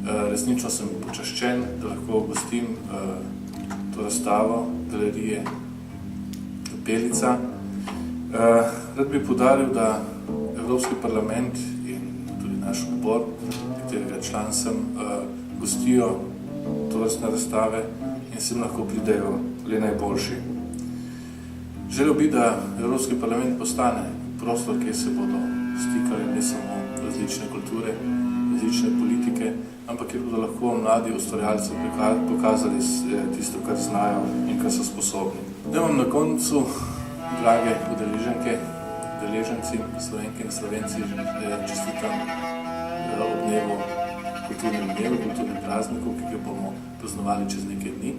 Resnično sem počaščen, da lahko gostim to razstavo galerije Kapelica. Rad bi poudaril, da Evropski parlament in tudi naš odbor, katerega član sem, gostijo tovrstne razstave in sem lahko pridejo le najboljši. Želel bi, da Evropski parlament postane prostor, kjer se bodo stikali ne samo različne kulture, različne politike, ampak kjer bodo lahko mladi ustvarjalci pokazali tisto, kar znajo in kar so sposobni. Da vam na koncu, drage udeleženke, udeleženci, Slovenke in Slovenci, čestitam ob dnevu, kulturnem prazniku, ki ga bomo praznovali čez nekaj dni.